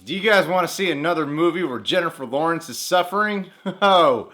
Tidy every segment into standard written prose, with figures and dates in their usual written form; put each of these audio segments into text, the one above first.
Do you guys want to see another movie where Jennifer Lawrence is suffering? Oh,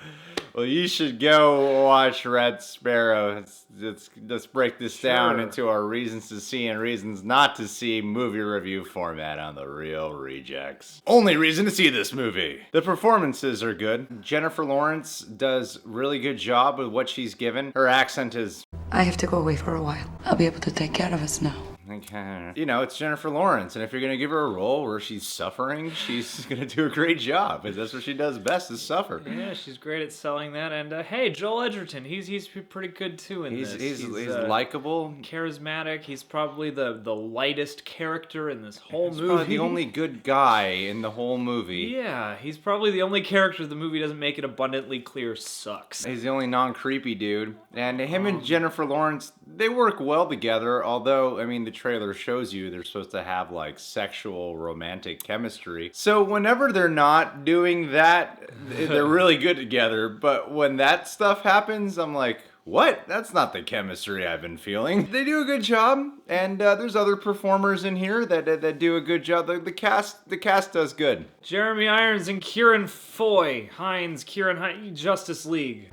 well, you should go watch Red Sparrow. Let's break this down into our reasons to see and reasons not to see movie review format on The Real Rejects. Only reason to see this movie. The performances are good. Jennifer Lawrence does really good job with what she's given. Her accent is... I have to go away for a while. I'll be able to take care of us now. Okay. You know, it's Jennifer Lawrence, and if you're gonna give her a role where she's suffering, she's gonna do a great job, because that's what she does best, is suffer. Yeah, she's great at selling that, and hey, Joel Edgerton, he's pretty good too in this. He's likable, charismatic. He's probably the lightest character in this whole movie. Probably the only good guy in the whole movie. Yeah, he's probably the only character the movie doesn't make it abundantly clear sucks. He's the only non-creepy dude, and him and Jennifer Lawrence, they work well together, although, I mean, the trailer shows you they're supposed to have like sexual romantic chemistry. So whenever they're not doing that, they're really good together. But when that stuff happens, I'm like, what? That's not the chemistry I've been feeling. They do a good job, and there's other performers in here that do a good job. The cast does good. Jeremy Irons and Kieran Hines, Justice League.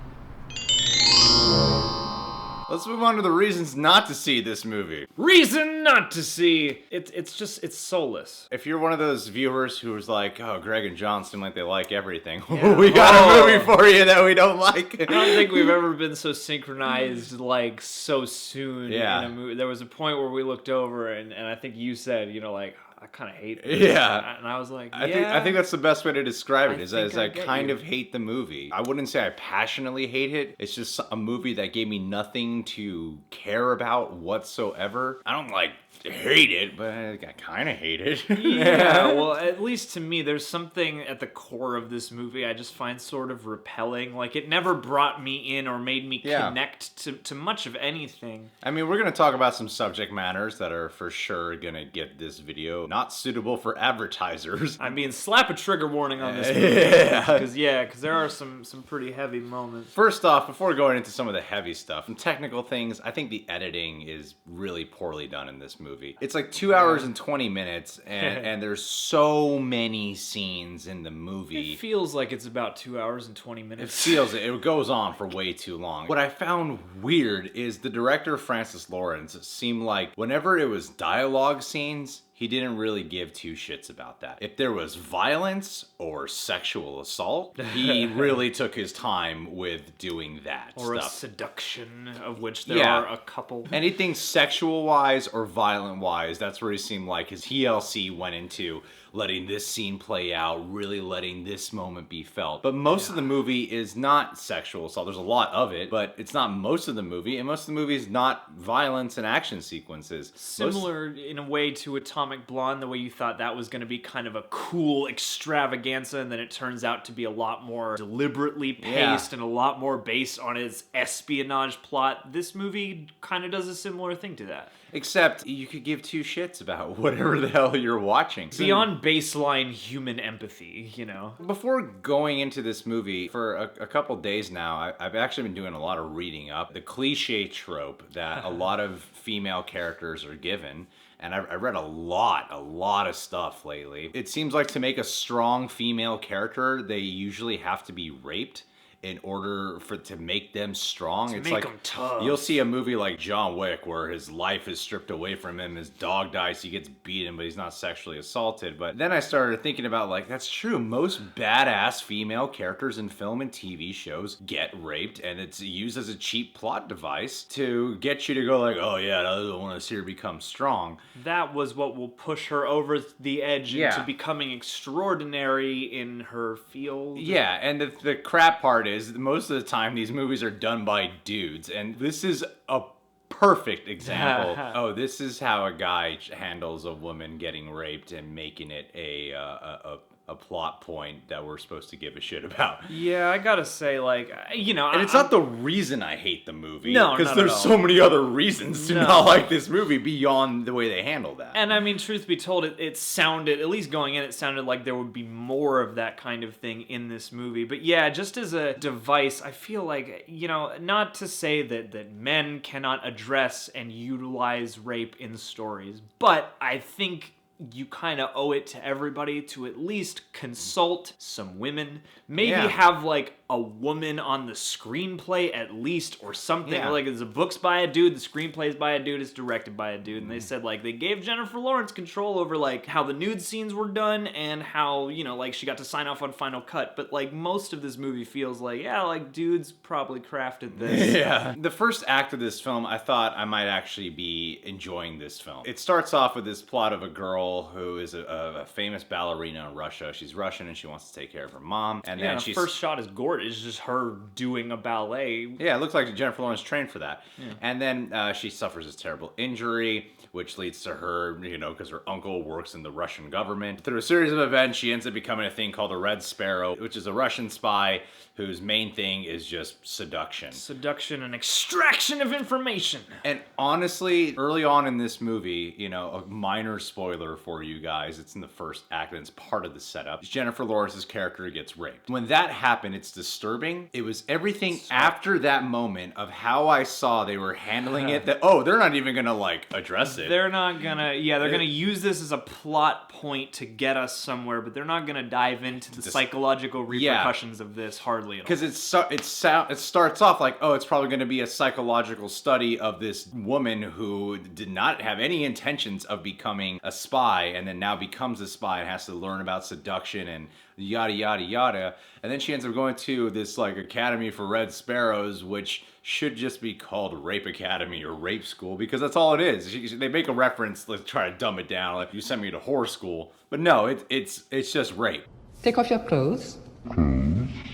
Let's move on to the reasons not to see this movie. Reason not to see! It's soulless. If you're one of those viewers who was like, oh, Greg and John seem like they like everything, yeah. We got a movie for you that we don't like. I don't think we've ever been so synchronized, like, so soon in a movie. There was a point where we looked over and I think you said, you know, like, I kind of hate this. Yeah. And I was like, I think that's the best way to describe it, is I kind of hate the movie. I wouldn't say I passionately hate it. It's just a movie that gave me nothing to care about whatsoever. I don't, like, hate it, but I kind of hate it. Yeah, well, at least to me, there's something at the core of this movie I just find sort of repelling. Like, it never brought me in or made me connect to much of anything. I mean, we're going to talk about some subject matters that are for sure going to get this video not suitable for advertisers. I mean, slap a trigger warning on this movie. Because there are some pretty heavy moments. First off, before going into some of the heavy stuff and technical things, I think the editing is really poorly done in this movie. It's like 2 hours and 20 minutes, and there's so many scenes in the movie. It feels like it's about 2 hours and 20 minutes. It goes on for way too long. What I found weird is the director, Francis Lawrence, seemed like whenever it was dialogue scenes, he didn't really give two shits about that. If there was violence or sexual assault, he really took his time with doing that or stuff. A seduction, of which there are a couple. Anything sexual-wise or violent-wise, that's where he seemed like his TLC went into letting this scene play out, really letting this moment be felt. But most of the movie is not sexual assault. There's a lot of it, but it's not most of the movie, and most of the movie is not violence and action sequences. Similar in a way to Atomic Blonde, the way you thought that was going to be kind of a cool extravaganza, and then it turns out to be a lot more deliberately paced and a lot more based on its espionage plot. This movie kind of does a similar thing to that. Except you could give two shits about whatever the hell you're watching. Beyond baseline human empathy, you know? Before going into this movie, for a couple days now, I've actually been doing a lot of reading up. The cliche trope that a lot of female characters are given. And I read a lot of stuff lately. It seems like to make a strong female character, they usually have to be raped in order to make them strong. It's like them tough. You'll see a movie like John Wick where his life is stripped away from him, his dog dies, he gets beaten, but he's not sexually assaulted. But then I started thinking about, like, that's true. Most badass female characters in film and TV shows get raped, and it's used as a cheap plot device to get you to go like, oh yeah, I want to see her become strong. That was what will push her over the edge into becoming extraordinary in her field. Yeah, and the crap part is most of the time these movies are done by dudes, and this is a perfect example. Oh, this is how a guy handles a woman getting raped and making it a plot point that we're supposed to give a shit about. Yeah, I gotta say, like, you know... And it's not the reason I hate the movie. No, because there's so many other reasons to not like this movie beyond the way they handle that. And I mean, truth be told, it sounded, at least going in, it sounded like there would be more of that kind of thing in this movie. But yeah, just as a device, I feel like, you know, not to say that men cannot address and utilize rape in stories, but I think you kind of owe it to everybody to at least consult some women. Maybe Yeah. have, like, a woman on the screenplay at least, or something. Yeah. Like, the book's by a dude, the screenplay's by a dude, it's directed by a dude. And they said, like, they gave Jennifer Lawrence control over, like, how the nude scenes were done and how, you know, like, she got to sign off on Final Cut. But, like, most of this movie feels like, yeah, like, dudes probably crafted this. Yeah. The first act of this film, I thought I might actually be enjoying this film. It starts off with this plot of a girl who is a famous ballerina in Russia. She's Russian and she wants to take care of her mom. And then The she's... first shot is gorgeous. It's just her doing a ballet. Yeah, it looks like Jennifer Lawrence trained for that. Yeah. And then she suffers this terrible injury, which leads to her, you know, because her uncle works in the Russian government. Through a series of events, she ends up becoming a thing called the Red Sparrow, which is a Russian spy whose main thing is just seduction. Seduction and extraction of information. And honestly, early on in this movie, you know, a minor spoiler for you guys, it's in the first act and it's part of the setup. Jennifer Lawrence's character gets raped. When that happened, it's disturbing. It was everything after that moment of how I saw they were handling it that, oh, they're not even gonna, like, address it. They're not gonna, they're gonna use this as a plot point to get us somewhere, but they're not gonna dive into the psychological repercussions of this hardly at all. Because it starts off like, oh, it's probably going to be a psychological study of this woman who did not have any intentions of becoming a spy and then now becomes a spy and has to learn about seduction and yada, yada, yada. And then she ends up going to this, like, Academy for Red Sparrows, which should just be called Rape Academy or Rape School, because that's all it is. They make a reference, let's try to dumb it down, like, you sent me to whore school. But no, it's just rape. Take off your clothes.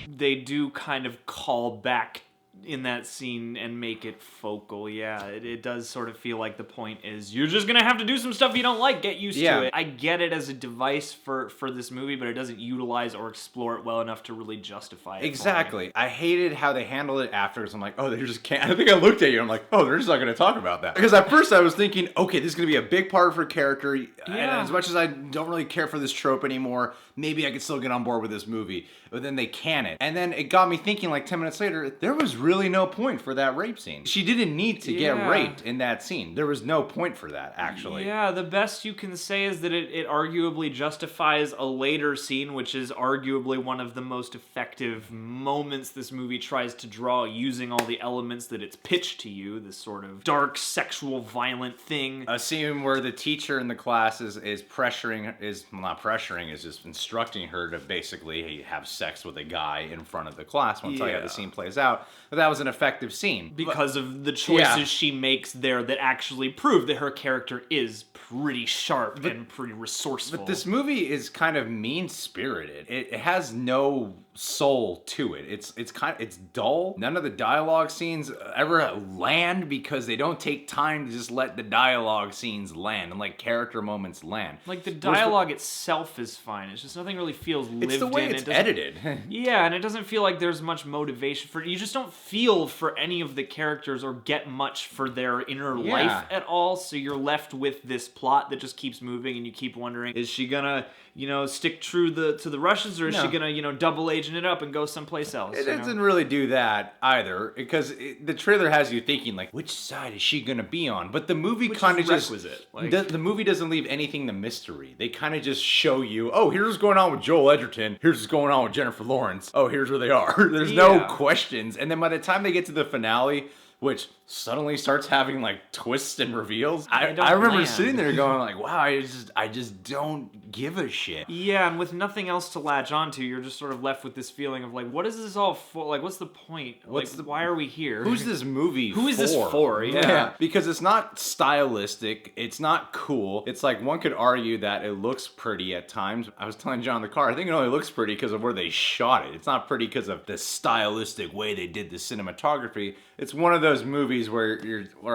They do kind of call back in that scene and make it focal. Yeah, it does sort of feel like the point is you're just gonna have to do some stuff you don't like, get used to it. I get it as a device for this movie, but it doesn't utilize or explore it well enough to really justify it. Exactly. I hated how they handled it afterwards. I'm like, oh, they just can't. I think I looked at you. I'm like, oh, they're just not going to talk about that. Because at first I was thinking, okay, this is going to be a big part of her character. And as much as I don't really care for this trope anymore, maybe I could still get on board with this movie. But then they can it. And then it got me thinking, like 10 minutes later, there was really no point for that rape scene. She didn't need to get raped in that scene. There was no point for that, actually. Yeah, the best you can say is that it arguably justifies a later scene, which is arguably one of the most effective moments this movie tries to draw, using all the elements that it's pitched to you, this sort of dark, sexual, violent thing. A scene where the teacher in the class is not pressuring, is just instructing her to basically have sex with a guy in front of the class. I'll tell you how the scene plays out. But that was an effective scene. Because of the choices she makes there that actually prove that her character is pretty sharp and pretty resourceful. But this movie is kind of mean-spirited. It has no soul to it. It's dull. None of the dialogue scenes ever land because they don't take time to just let the dialogue scenes land and like character moments land. Like the dialogue itself is fine. It's just nothing really feels lived in. It's the way it's edited. Yeah, and it doesn't feel like there's much motivation for it. You just don't feel for any of the characters or get much for their inner life at all. So you're left with this plot that just keeps moving and you keep wondering, is she gonna, stick true to the Russians, or is she gonna, double agent it up and go someplace else? It doesn't really do that either, because the trailer has you thinking, like, which side is she gonna be on? But the movie kind of just... the movie doesn't leave anything to mystery. They kind of just show you, oh, here's what's going on with Joel Edgerton. Here's what's going on with Jennifer Lawrence. Oh, here's where they are. There's no questions. And then by the time they get to the finale, which suddenly starts having like twists and reveals, I remember sitting there going like, wow, I just don't give a shit. Yeah, and with nothing else to latch onto, you're just sort of left with this feeling of like, what is this all for? Like, what's the point? Why are we here? Who's this movie for? Who is this for? Yeah. Because it's not stylistic, it's not cool. It's like, one could argue that it looks pretty at times. I was telling John in the car, I think it only looks pretty because of where they shot it. It's not pretty because of the stylistic way they did the cinematography. It's one of those movies where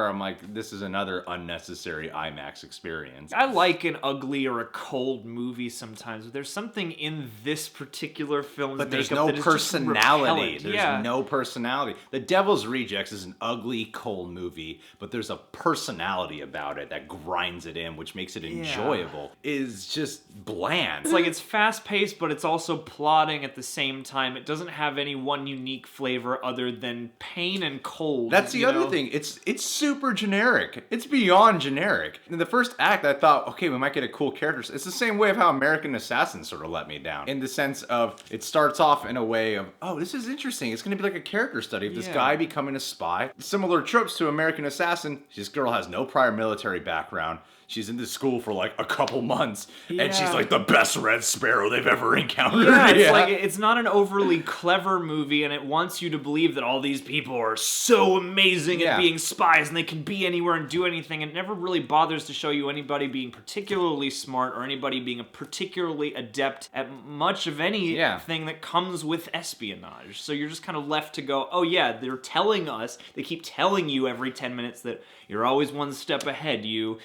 I'm like, this is another unnecessary IMAX experience. I like an ugly or a cold movie sometimes, but there's something in this particular film's but there's makeup no that is personality. Just there's no personality. The Devil's Rejects is an ugly, cold movie, but there's a personality about it that grinds it in, which makes it enjoyable. Is just bland. It's like it's fast-paced, but it's also plodding at the same time. It doesn't have any one unique flavor other than pain and cold That's the other thing. It's super generic. It's beyond generic. In the first act, I thought, okay, we might get a cool character. It's the same way of how American Assassin sort of let me down. In the sense of, it starts off in a way of, oh, this is interesting. It's going to be like a character study of this guy becoming a spy. Similar tropes to American Assassin. This girl has no prior military background. She's in this school for like a couple months, and she's like the best Red Sparrow they've ever encountered. It's like, it's not an overly clever movie, and it wants you to believe that all these people are so amazing at being spies, and they can be anywhere and do anything. It never really bothers to show you anybody being particularly smart or anybody being particularly adept at much of anything that comes with espionage. So you're just kind of left to go, oh yeah, they're telling us, they keep telling you every 10 minutes that you're always one step ahead. You're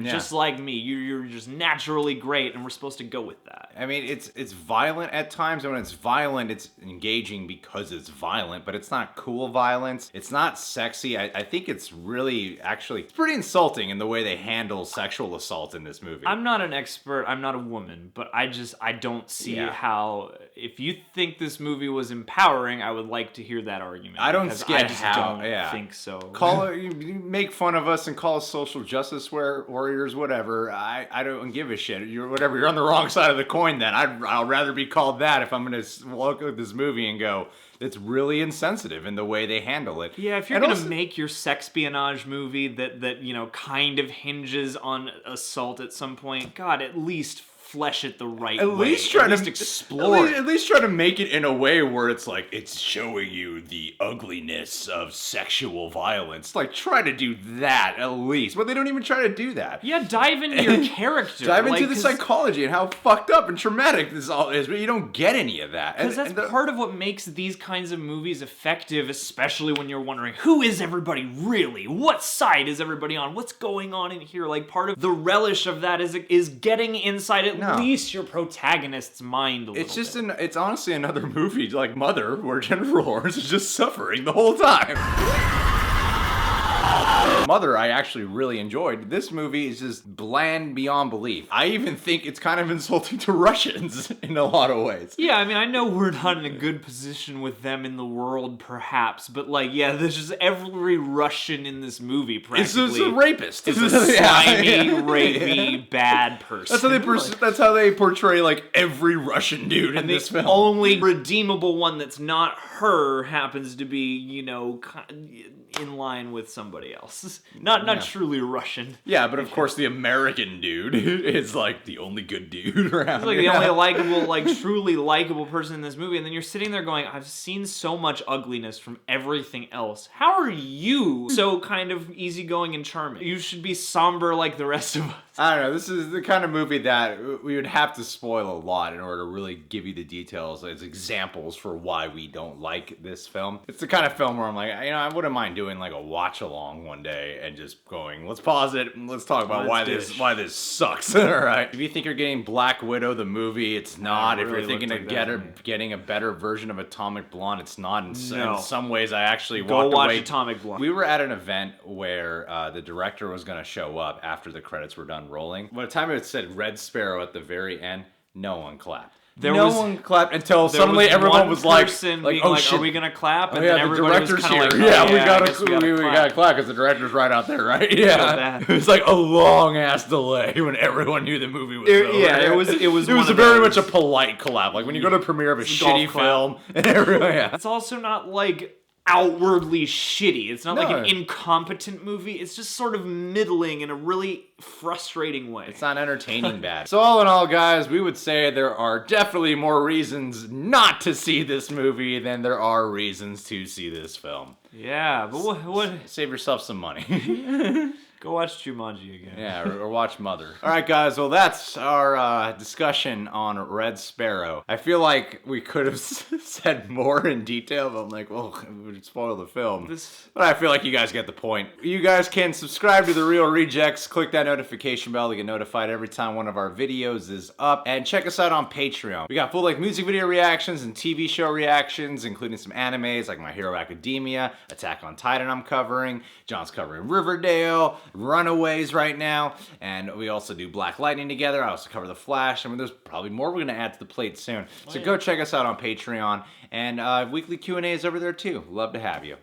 just like me. You're just naturally great, and we're supposed to go with that. I mean, it's violent at times, and when it's violent, it's engaging because it's violent, but it's not cool violence. It's not sexy. I think it's really, actually, it's pretty insulting in the way they handle sexual assault in this movie. I'm not an expert. I'm not a woman, but I don't see how, if you think this movie was empowering, I would like to hear that argument. I don't get how. I don't think so. You make fun of us and call us social justice warriors, whatever. I don't give a shit. You're on the wrong side of the coin then. I'll rather be called that if I'm going to look at this movie and go, it's really insensitive in the way they handle it. Yeah, if you're going to make your sexpionage movie that you know, kind of hinges on assault at some point, God, at least flesh it the right way. At least explore it. At least try to make it in a way where it's like, it's showing you the ugliness of sexual violence. Like, try to do that at least. But they don't even try to do that. Yeah, dive into your character. Dive into the psychology and how fucked up and traumatic this all is, but you don't get any of that. Because that's part of what makes these kinds of movies effective, especially when you're wondering, who is everybody really? What side is everybody on? What's going on in here? Like, part of the relish of that is getting inside at least your protagonist's mind a little bit. It's honestly another movie like Mother, where Jennifer Lawrence is just suffering the whole time. Mother, I actually really enjoyed. This movie is just bland beyond belief. I even think it's kind of insulting to Russians in a lot of ways. Yeah, I mean, I know we're not in a good position with them in the world, perhaps, but like, yeah, there's just every Russian in this movie practically. It's a rapist. It's a slimy, rapey, bad person. That's how they portray like every Russian dude in this film. The only redeemable one that's not her happens to be, you know, in line with somebody else. Not truly Russian. Yeah, but of course the American dude is like the only good dude around. He's like the only likable, like truly likable person in this movie, and then you're sitting there going, I've seen so much ugliness from everything else. How are you so kind of easygoing and charming? You should be somber like the rest of us. I don't know, this is the kind of movie that we would have to spoil a lot in order to really give you the details as examples for why we don't like this film. It's the kind of film where I'm like, you know, I wouldn't mind doing like a watch along one day and just going, let's pause it and let's talk about why this sucks. All right. If you think you're getting Black Widow the movie, it's not. If you're thinking of getting a better version of Atomic Blonde, it's not. In some ways, I actually walked away. Go watch Atomic Blonde. We were at an event where the director was going to show up after the credits were done rolling. By the time it said Red Sparrow at the very end, no one clapped. No one clapped until suddenly everyone was like, oh shit, are we gonna clap? And then the director's here. We gotta clap because the director's right out there, right? Yeah. It was like a long ass delay when everyone knew the movie was over. Yeah, it was very much a polite clap. Like when you go to a premiere of a shitty film and everyone. Yeah. It's also not like outwardly shitty. It's not like an incompetent movie. It's just sort of middling in a really frustrating way. It's not entertaining bad. So all in all, guys, we would say there are definitely more reasons not to see this movie than there are reasons to see this film. Yeah, but what? Save yourself some money. Go watch Jumanji again. Yeah, or watch Mother. All right, guys. Well, that's our discussion on Red Sparrow. I feel like we could have said more in detail, but I'm like, well, it would spoil the film. But I feel like you guys get the point. You guys can subscribe to The Real Rejects. Click that notification bell to get notified every time one of our videos is up. And check us out on Patreon. We got full-length music video reactions and TV show reactions, including some animes like My Hero Academia, Attack on Titan I'm covering. John's covering Riverdale, Runaways right now, and we also do Black Lightning together. I also cover The Flash. I mean, there's probably more we're going to add to the plate soon. So go check us out on Patreon, and weekly Q&As over there too. Love to have you.